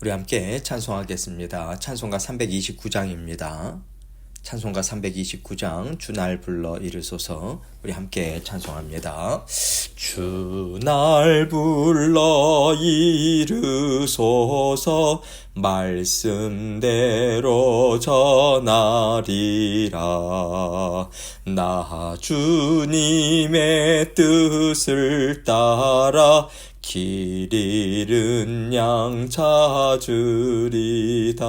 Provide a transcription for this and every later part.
우리 함께 찬송하겠습니다. 찬송가 329장입니다. 찬송가 329장 주날 불러 이르소서. 우리 함께 찬송합니다. 주날 불러 이르소서. 말씀대로 전하리라. 나 주님의 뜻을 따라 길 잃은 양 찾으리다.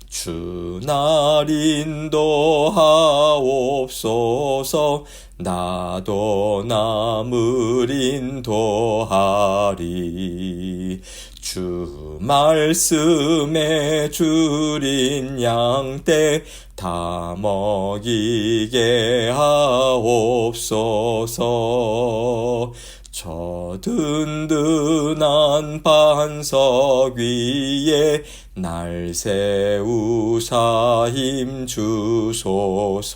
주날 인도하옵소서. 나도 남을 인도하리. 주 말씀에 줄인 양떼 다 먹이게 하옵소서. 저 든든한 반석 위에 날 세우사 힘주소서.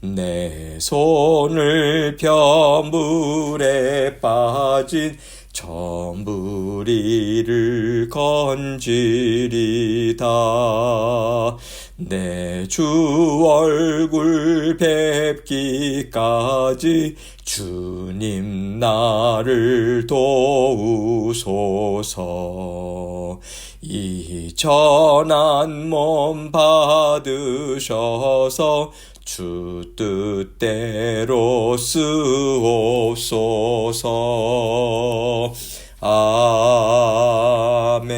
내 손을 펴 물에 빠진 저 무리를 건지리다. 내 주 얼굴 뵙기까지 주님 나를 도우소서. 이 전한 몸 받으셔서 주 뜻대로 쓰옵소서. 아멘.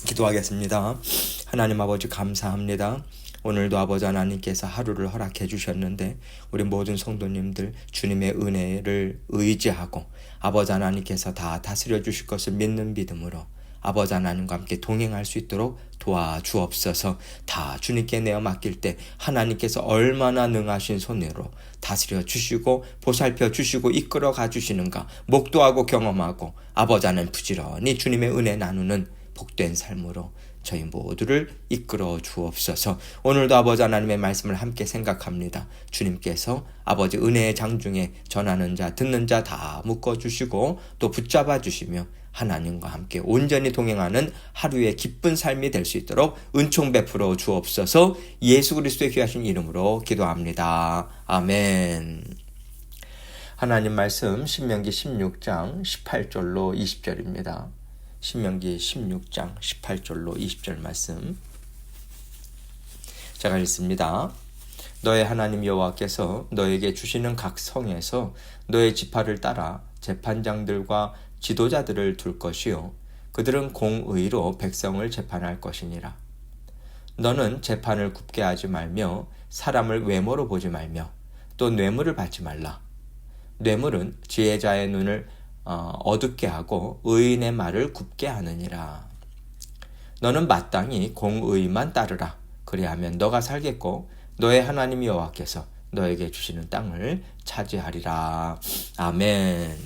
기도하겠습니다. 하나님 아버지 감사합니다. 오늘도 아버지 하나님께서 하루를 허락해 주셨는데 우리 모든 성도님들 주님의 은혜를 의지하고 아버지 하나님께서 다 다스려 주실 것을 믿는 믿음으로 아버지 하나님과 함께 동행할 수 있도록 도와주옵소서. 다 주님께 내어 맡길 때 하나님께서 얼마나 능하신 손으로 다스려 주시고 보살펴 주시고 이끌어 가 주시는가 목도하고 경험하고 아버지 하나님 부지런히 주님의 은혜 나누는 복된 삶으로 저희 모두를 이끌어 주옵소서. 오늘도 아버지 하나님의 말씀을 함께 생각합니다. 주님께서 아버지 은혜의 장중에 전하는 자 듣는 자 다 묶어주시고 또 붙잡아 주시며 하나님과 함께 온전히 동행하는 하루의 기쁜 삶이 될 수 있도록 은총 베풀어 주옵소서. 예수 그리스도의 귀하신 이름으로 기도합니다. 아멘. 하나님 말씀 신명기 16장 18절로 20절입니다. 신명기 16장 18절로 20절 말씀 제가 읽습니다. 너의 하나님 여호와께서 너에게 주시는 각 성에서 너의 지파를 따라 재판장들과 지도자들을 둘 것이요 그들은 공의로 백성을 재판할 것이니라. 너는 재판을 굽게 하지 말며 사람을 외모로 보지 말며 또 뇌물을 받지 말라. 뇌물은 지혜자의 눈을 어둡게 하고 의인의 말을 굽게 하느니라. 너는 마땅히 공의만 따르라. 그리하면 너가 살겠고 너의 하나님 여호와께서 너에게 주시는 땅을 차지하리라. 아멘.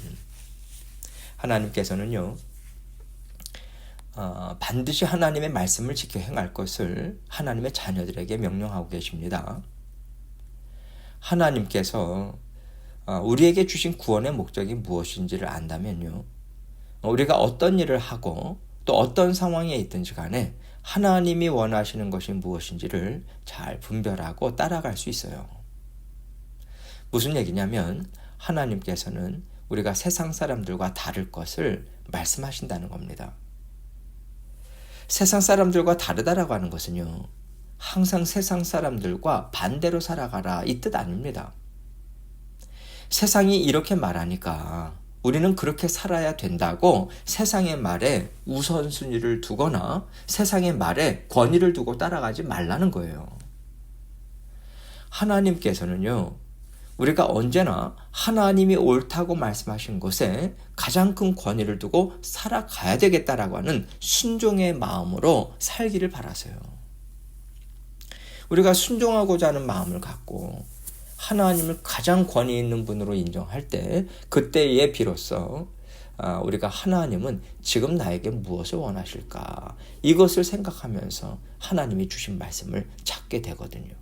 하나님께서는요 반드시 하나님의 말씀을 지켜 행할 것을 하나님의 자녀들에게 명령하고 계십니다. 하나님께서 우리에게 주신 구원의 목적이 무엇인지를 안다면요 우리가 어떤 일을 하고 또 어떤 상황에 있든지 간에 하나님이 원하시는 것이 무엇인지를 잘 분별하고 따라갈 수 있어요. 무슨 얘기냐면 하나님께서는 우리가 세상 사람들과 다를 것을 말씀하신다는 겁니다. 세상 사람들과 다르다라고 하는 것은요 항상 세상 사람들과 반대로 살아가라 이 뜻 아닙니다. 세상이 이렇게 말하니까 우리는 그렇게 살아야 된다고 세상의 말에 우선순위를 두거나 세상의 말에 권위를 두고 따라가지 말라는 거예요. 하나님께서는요 우리가 언제나 하나님이 옳다고 말씀하신 것에 가장 큰 권위를 두고 살아가야 되겠다라고 하는 순종의 마음으로 살기를 바라세요. 우리가 순종하고자 하는 마음을 갖고 하나님을 가장 권위 있는 분으로 인정할 때 그때에 비로소 우리가 하나님은 지금 나에게 무엇을 원하실까 이것을 생각하면서 하나님이 주신 말씀을 찾게 되거든요.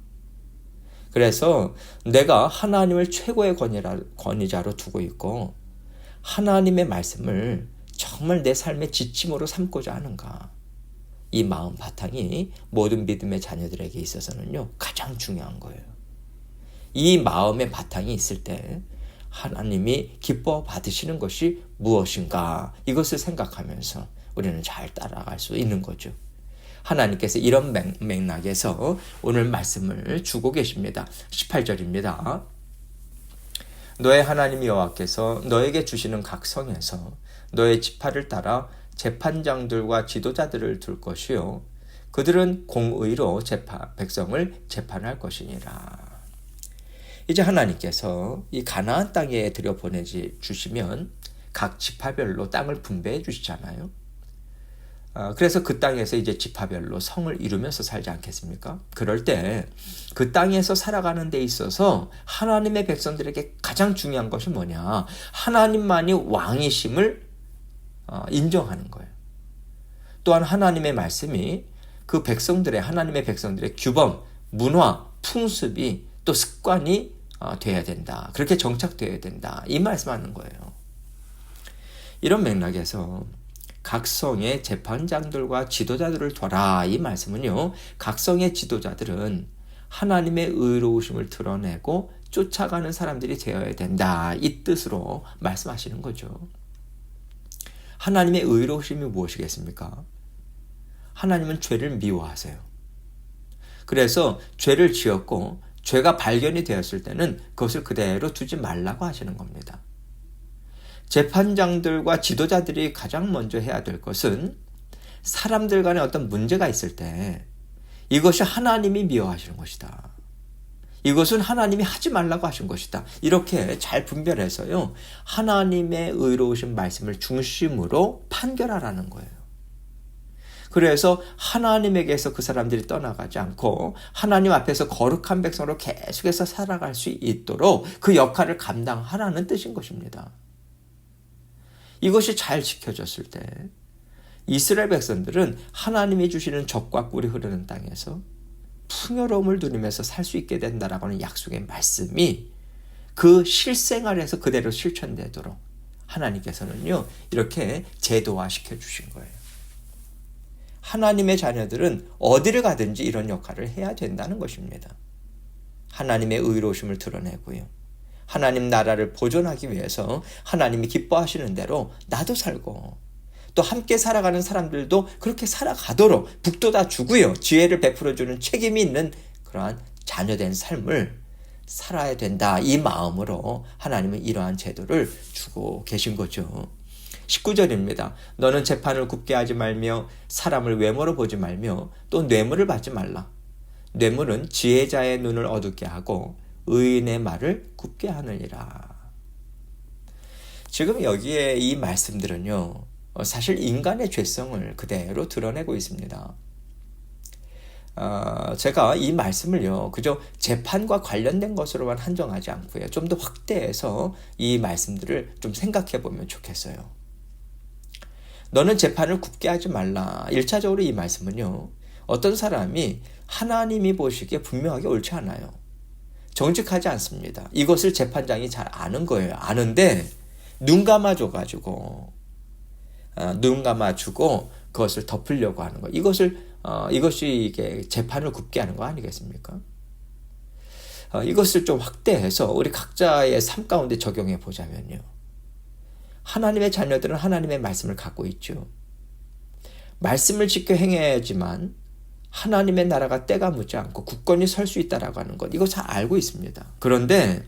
그래서 내가 하나님을 최고의 권위자로 두고 있고 하나님의 말씀을 정말 내 삶의 지침으로 삼고자 하는가? 이 마음 바탕이 모든 믿음의 자녀들에게 있어서는요, 가장 중요한 거예요. 이 마음의 바탕이 있을 때 하나님이 기뻐 받으시는 것이 무엇인가? 이것을 생각하면서 우리는 잘 따라갈 수 있는 거죠. 하나님께서 이런 맥락에서 오늘 말씀을 주고 계십니다. 18절입니다. 너의 하나님 여호와께서 너에게 주시는 각 성에서 너의 지파를 따라 재판장들과 지도자들을 둘 것이요 그들은 공의로 백성을 재판할 것이니라. 이제 하나님께서 이 가나안 땅에 들여보내 주시면 각 지파별로 땅을 분배해 주시잖아요. 그래서 그 땅에서 이제 지파별로 성을 이루면서 살지 않겠습니까? 그럴 때 그 땅에서 살아가는 데 있어서 하나님의 백성들에게 가장 중요한 것이 뭐냐? 하나님만이 왕이심을 인정하는 거예요. 또한 하나님의 말씀이 그 하나님의 백성들의 규범, 문화, 풍습이 또 습관이 돼야 된다. 그렇게 정착되어야 된다. 이 말씀하는 거예요. 이런 맥락에서 각 성의 재판장들과 지도자들을 둬라. 이 말씀은요, 각 성의 지도자들은 하나님의 의로우심을 드러내고 쫓아가는 사람들이 되어야 된다. 이 뜻으로 말씀하시는 거죠. 하나님의 의로우심이 무엇이겠습니까? 하나님은 죄를 미워하세요. 그래서 죄를 지었고 죄가 발견이 되었을 때는 그것을 그대로 두지 말라고 하시는 겁니다. 재판장들과 지도자들이 가장 먼저 해야 될 것은 사람들 간에 어떤 문제가 있을 때 이것이 하나님이 미워하시는 것이다. 이것은 하나님이 하지 말라고 하신 것이다. 이렇게 잘 분별해서요, 하나님의 의로우신 말씀을 중심으로 판결하라는 거예요. 그래서 하나님에게서 그 사람들이 떠나가지 않고 하나님 앞에서 거룩한 백성으로 계속해서 살아갈 수 있도록 그 역할을 감당하라는 뜻인 것입니다. 이것이 잘 지켜졌을 때 이스라엘 백성들은 하나님이 주시는 젖과 꿀이 흐르는 땅에서 풍요로움을 누리면서 살 수 있게 된다라고 하는 약속의 말씀이 그 실생활에서 그대로 실천되도록 하나님께서는요, 이렇게 제도화시켜 주신 거예요. 하나님의 자녀들은 어디를 가든지 이런 역할을 해야 된다는 것입니다. 하나님의 의로우심을 드러내고요, 하나님 나라를 보존하기 위해서 하나님이 기뻐하시는 대로 나도 살고 또 함께 살아가는 사람들도 그렇게 살아가도록 북돋아 주고요, 지혜를 베풀어주는 책임이 있는 그러한 자녀된 삶을 살아야 된다. 이 마음으로 하나님은 이러한 제도를 주고 계신 거죠. 19절입니다. 너는 재판을 굽게 하지 말며 사람을 외모로 보지 말며 또 뇌물을 받지 말라. 뇌물은 지혜자의 눈을 어둡게 하고 의인의 말을 굽게 하느니라. 지금 여기에 이 말씀들은요, 사실 인간의 죄성을 그대로 드러내고 있습니다. 제가 이 말씀을요, 그저 재판과 관련된 것으로만 한정하지 않고요, 좀 더 확대해서 이 말씀들을 좀 생각해 보면 좋겠어요. 너는 재판을 굽게 하지 말라. 1차적으로 이 말씀은요, 어떤 사람이 하나님이 보시기에 분명하게 옳지 않아요. 정직하지 않습니다. 이것을 재판장이 잘 아는 거예요. 아는데 눈 감아줘가지고 눈 감아주고 그것을 덮으려고 하는 거. 이것이 이게 재판을 굽게 하는 거 아니겠습니까? 이것을 좀 확대해서 우리 각자의 삶 가운데 적용해 보자면요, 하나님의 자녀들은 하나님의 말씀을 갖고 있죠. 말씀을 지켜 행해야지만 하나님의 나라가 때가 묻지 않고 굳건히 설 수 있다라고 하는 것, 이거 잘 알고 있습니다. 그런데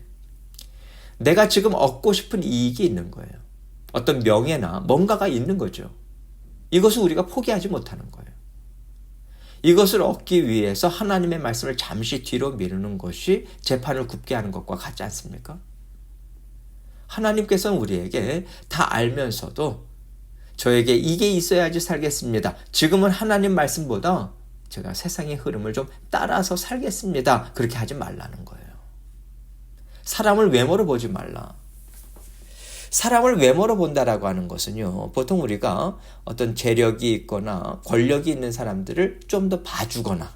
내가 지금 얻고 싶은 이익이 있는 거예요. 어떤 명예나 뭔가가 있는 거죠. 이것을 우리가 포기하지 못하는 거예요. 이것을 얻기 위해서 하나님의 말씀을 잠시 뒤로 미루는 것이 재판을 굽게 하는 것과 같지 않습니까? 하나님께서는 우리에게 다 알면서도 저에게 이게 있어야지 살겠습니다. 지금은 하나님 말씀보다 제가 세상의 흐름을 좀 따라서 살겠습니다. 그렇게 하지 말라는 거예요. 사람을 외모로 보지 말라. 사람을 외모로 본다라고 하는 것은요, 보통 우리가 어떤 재력이 있거나 권력이 있는 사람들을 좀 더 봐주거나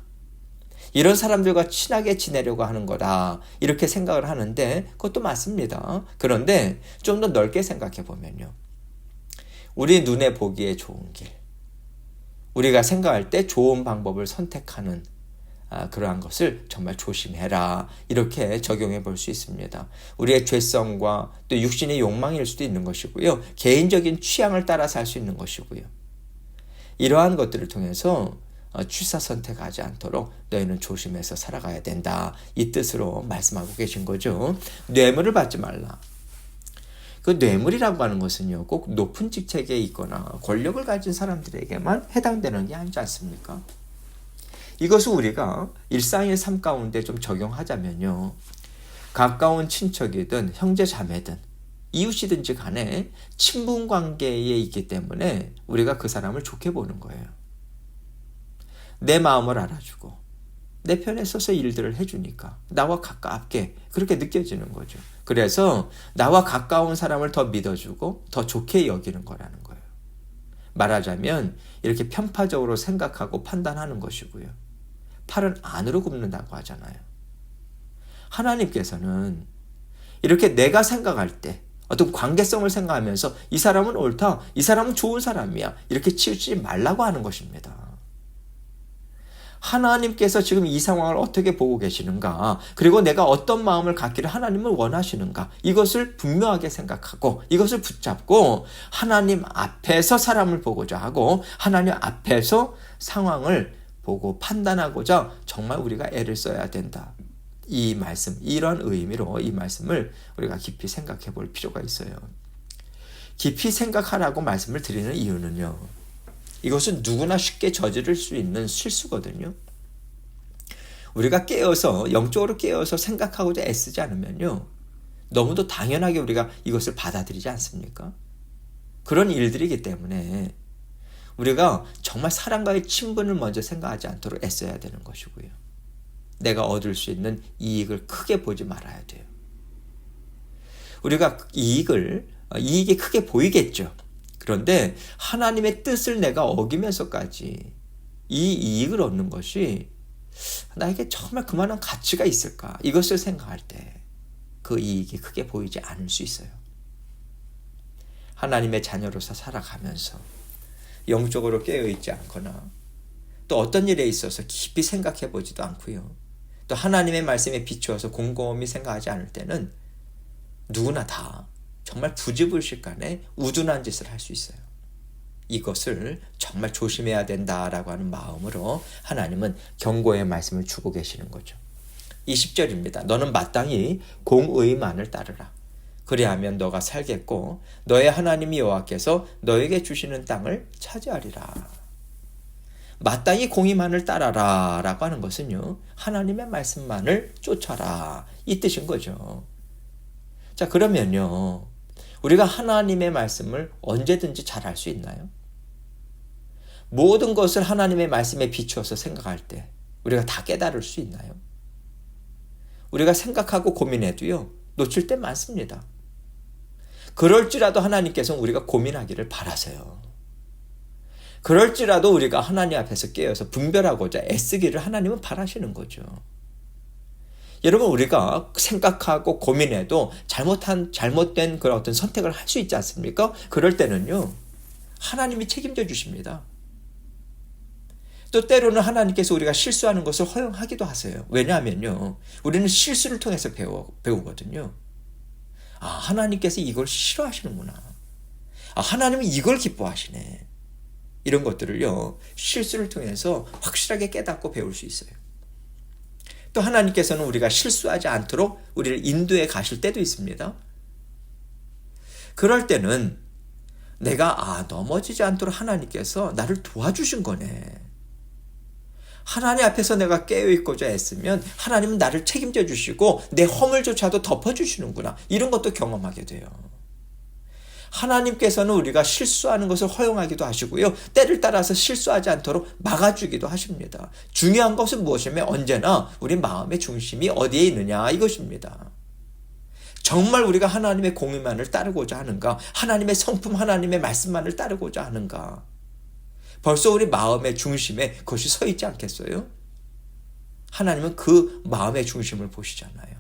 이런 사람들과 친하게 지내려고 하는 거다. 이렇게 생각을 하는데 그것도 맞습니다. 그런데 좀 더 넓게 생각해 보면요. 우리 눈에 보기에 좋은 길, 우리가 생각할 때 좋은 방법을 선택하는 그러한 것을 정말 조심해라. 이렇게 적용해 볼 수 있습니다. 우리의 죄성과 또 육신의 욕망일 수도 있는 것이고요. 개인적인 취향을 따라 살 수 있는 것이고요. 이러한 것들을 통해서 취사 선택하지 않도록 너희는 조심해서 살아가야 된다. 이 뜻으로 말씀하고 계신 거죠. 뇌물을 받지 말라. 그 뇌물이라고 하는 것은요, 꼭 높은 직책에 있거나 권력을 가진 사람들에게만 해당되는 게 아니지 않습니까? 이것을 우리가 일상의 삶 가운데 좀 적용하자면요, 가까운 친척이든 형제 자매든 이웃이든지 간에 친분 관계에 있기 때문에 우리가 그 사람을 좋게 보는 거예요. 내 마음을 알아주고 내 편에 서서 일들을 해주니까 나와 가깝게 그렇게 느껴지는 거죠. 그래서 나와 가까운 사람을 더 믿어주고 더 좋게 여기는 거라는 거예요. 말하자면 이렇게 편파적으로 생각하고 판단하는 것이고요. 팔은 안으로 굽는다고 하잖아요. 하나님께서는 이렇게 내가 생각할 때 어떤 관계성을 생각하면서 이 사람은 옳다, 이 사람은 좋은 사람이야, 이렇게 치우치지 말라고 하는 것입니다. 하나님께서 지금 이 상황을 어떻게 보고 계시는가, 그리고 내가 어떤 마음을 갖기를 하나님은 원하시는가, 이것을 분명하게 생각하고 이것을 붙잡고 하나님 앞에서 사람을 보고자 하고 하나님 앞에서 상황을 보고 판단하고자 정말 우리가 애를 써야 된다. 이 말씀, 이런 의미로 이 말씀을 우리가 깊이 생각해 볼 필요가 있어요. 깊이 생각하라고 말씀을 드리는 이유는요, 이것은 누구나 쉽게 저지를 수 있는 실수거든요. 우리가 영적으로 깨어서 생각하고자 애쓰지 않으면요, 너무도 당연하게 우리가 이것을 받아들이지 않습니까? 그런 일들이기 때문에 우리가 정말 사람과의 친분을 먼저 생각하지 않도록 애써야 되는 것이고요. 내가 얻을 수 있는 이익을 크게 보지 말아야 돼요. 우리가 이익이 크게 보이겠죠. 그런데 하나님의 뜻을 내가 어기면서까지 이 이익을 얻는 것이 나에게 정말 그만한 가치가 있을까? 이것을 생각할 때 그 이익이 크게 보이지 않을 수 있어요. 하나님의 자녀로서 살아가면서 영적으로 깨어있지 않거나 또 어떤 일에 있어서 깊이 생각해 보지도 않고요. 또 하나님의 말씀에 비추어서 곰곰이 생각하지 않을 때는 누구나 다 정말 부지불식간에 우둔한 짓을 할 수 있어요. 이것을 정말 조심해야 된다라고 하는 마음으로 하나님은 경고의 말씀을 주고 계시는 거죠. 20절입니다. 너는 마땅히 공의만을 따르라. 그리하면 너가 살겠고 너의 하나님 여호와께서 너에게 주시는 땅을 차지하리라. 마땅히 공의만을 따라라 라고 하는 것은요, 하나님의 말씀만을 쫓아라, 이 뜻인 거죠. 자, 그러면요, 우리가 하나님의 말씀을 언제든지 잘 알 수 있나요? 모든 것을 하나님의 말씀에 비추어서 생각할 때 우리가 다 깨달을 수 있나요? 우리가 생각하고 고민해도요, 놓칠 때 많습니다. 그럴지라도 하나님께서는 우리가 고민하기를 바라세요. 그럴지라도 우리가 하나님 앞에서 깨어서 분별하고자 애쓰기를 하나님은 바라시는 거죠. 여러분, 우리가 생각하고 고민해도 잘못된 그런 어떤 선택을 할 수 있지 않습니까? 그럴 때는요, 하나님이 책임져 주십니다. 또 때로는 하나님께서 우리가 실수하는 것을 허용하기도 하세요. 왜냐하면요, 우리는 실수를 통해서 배우거든요. 아, 하나님께서 이걸 싫어하시는구나. 아, 하나님은 이걸 기뻐하시네. 이런 것들을요, 실수를 통해서 확실하게 깨닫고 배울 수 있어요. 또 하나님께서는 우리가 실수하지 않도록 우리를 인도해 가실 때도 있습니다. 그럴 때는 내가 넘어지지 않도록 하나님께서 나를 도와주신 거네. 하나님 앞에서 내가 깨어있고자 애쓰면 하나님은 나를 책임져 주시고 내 허물조차도 덮어주시는구나. 이런 것도 경험하게 돼요. 하나님께서는 우리가 실수하는 것을 허용하기도 하시고요, 때를 따라서 실수하지 않도록 막아주기도 하십니다. 중요한 것은 무엇이냐면 언제나 우리 마음의 중심이 어디에 있느냐, 이것입니다. 정말 우리가 하나님의 공의만을 따르고자 하는가, 하나님의 성품, 하나님의 말씀만을 따르고자 하는가, 벌써 우리 마음의 중심에 그것이 서 있지 않겠어요? 하나님은 그 마음의 중심을 보시잖아요.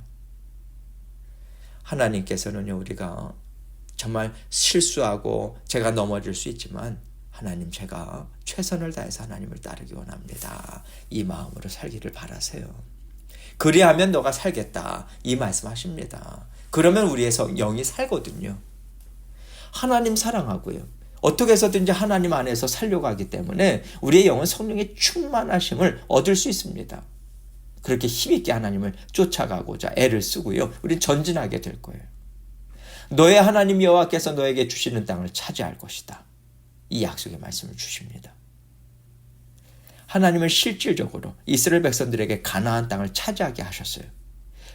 하나님께서는요, 우리가 정말 실수하고 제가 넘어질 수 있지만 하나님, 제가 최선을 다해서 하나님을 따르기 원합니다. 이 마음으로 살기를 바라세요. 그리하면 너가 살겠다. 이 말씀하십니다. 그러면 우리의 영이 살거든요. 하나님 사랑하고요. 어떻게 해서든지 하나님 안에서 살려고 하기 때문에 우리의 영은 성령의 충만하심을 얻을 수 있습니다. 그렇게 힘있게 하나님을 쫓아가고자 애를 쓰고요. 우리는 전진하게 될 거예요. 너의 하나님 여호와께서 너에게 주시는 땅을 차지할 것이다. 이 약속의 말씀을 주십니다. 하나님은 실질적으로 이스라엘 백성들에게 가나안 땅을 차지하게 하셨어요.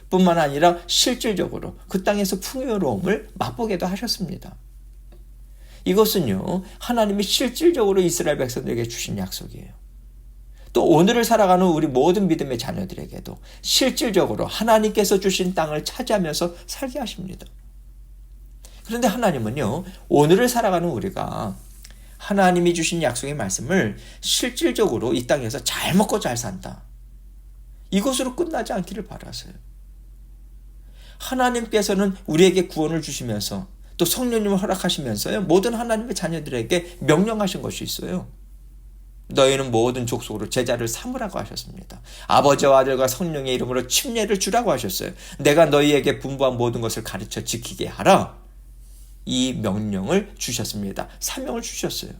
뿐만 아니라 실질적으로 그 땅에서 풍요로움을 맛보게도 하셨습니다. 이것은요, 하나님이 실질적으로 이스라엘 백성들에게 주신 약속이에요. 또 오늘을 살아가는 우리 모든 믿음의 자녀들에게도 실질적으로 하나님께서 주신 땅을 차지하면서 살게 하십니다. 그런데 하나님은요, 오늘을 살아가는 우리가 하나님이 주신 약속의 말씀을 실질적으로 이 땅에서 잘 먹고 잘 산다, 이것으로 끝나지 않기를 바라세요. 하나님께서는 우리에게 구원을 주시면서 또 성령님을 허락하시면서요, 모든 하나님의 자녀들에게 명령하신 것이 있어요. 너희는 모든 족속으로 제자를 삼으라고 하셨습니다. 아버지와 아들과 성령의 이름으로 침례를 주라고 하셨어요. 내가 너희에게 분부한 모든 것을 가르쳐 지키게 하라. 이 명령을 주셨습니다. 사명을 주셨어요.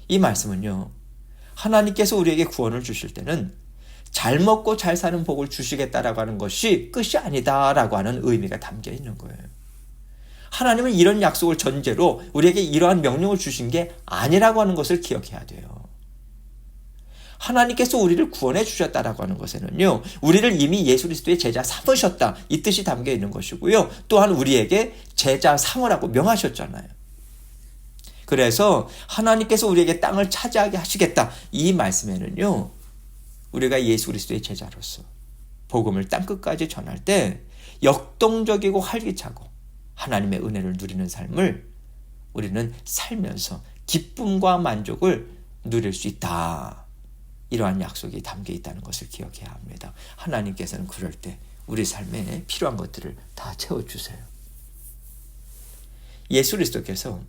이 말씀은요, 하나님께서 우리에게 구원을 주실 때는 잘 먹고 잘 사는 복을 주시겠다라고 하는 것이 끝이 아니다라고 하는 의미가 담겨 있는 거예요. 하나님은 이런 약속을 전제로 우리에게 이러한 명령을 주신 게 아니라고 하는 것을 기억해야 돼요. 하나님께서 우리를 구원해 주셨다라고 하는 것에는요, 우리를 이미 예수 그리스도의 제자 삼으셨다, 이 뜻이 담겨 있는 것이고요. 또한 우리에게 제자 삼으라고 명하셨잖아요. 그래서 하나님께서 우리에게 땅을 차지하게 하시겠다, 이 말씀에는요, 우리가 예수 그리스도의 제자로서 복음을 땅끝까지 전할 때 역동적이고 활기차고 하나님의 은혜를 누리는 삶을 우리는 살면서 기쁨과 만족을 누릴 수 있다, 이러한 약속이 담겨 있다는 것을 기억해야 합니다. 하나님께서는 그럴 때 우리 삶에 필요한 것들을 다 채워주세요. 예수 그리스도께서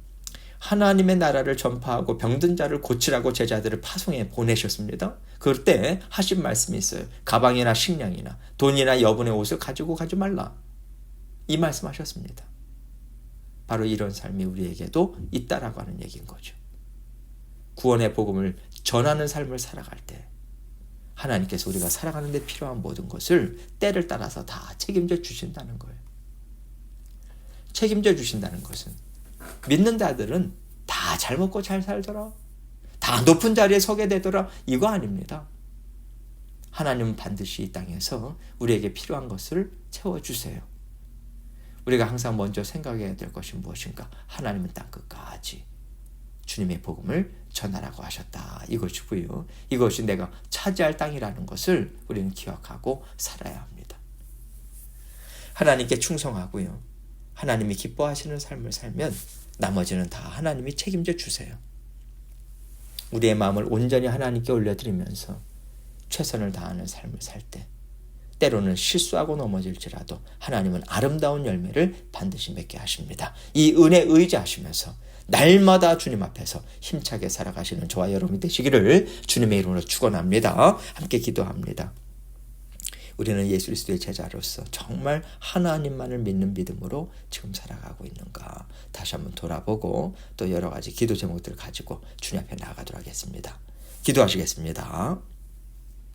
하나님의 나라를 전파하고 병든 자를 고치라고 제자들을 파송해 보내셨습니다. 그럴 때 하신 말씀이 있어요. 가방이나 식량이나 돈이나 여분의 옷을 가지고 가지 말라, 이 말씀하셨습니다. 바로 이런 삶이 우리에게도 있다라고 하는 얘기인 거죠. 구원의 복음을 전하는 삶을 살아갈 때 하나님께서 우리가 살아가는 데 필요한 모든 것을 때를 따라서 다 책임져 주신다는 거예요. 책임져 주신다는 것은 믿는 자들은 다 잘 먹고 잘 살더라, 다 높은 자리에 서게 되더라, 이거 아닙니다. 하나님은 반드시 이 땅에서 우리에게 필요한 것을 채워주세요. 우리가 항상 먼저 생각해야 될 것이 무엇인가? 하나님은 땅끝까지 주님의 복음을 전하라고 하셨다, 이것이고요. 이것이 내가 차지할 땅이라는 것을 우리는 기억하고 살아야 합니다. 하나님께 충성하고요, 하나님이 기뻐하시는 삶을 살면 나머지는 다 하나님이 책임져 주세요. 우리의 마음을 온전히 하나님께 올려드리면서 최선을 다하는 삶을 살 때 때로는 실수하고 넘어질지라도 하나님은 아름다운 열매를 반드시 맺게 하십니다. 이 은혜에 의지하시면서 날마다 주님 앞에서 힘차게 살아가시는 저와 여러분이 되시기를 주님의 이름으로 축원합니다. 함께 기도합니다. 우리는 예수 그리스도의 제자로서 정말 하나님만을 믿는 믿음으로 지금 살아가고 있는가 다시 한번 돌아보고 또 여러 가지 기도 제목들을 가지고 주님 앞에 나아가도록 하겠습니다. 기도하시겠습니다.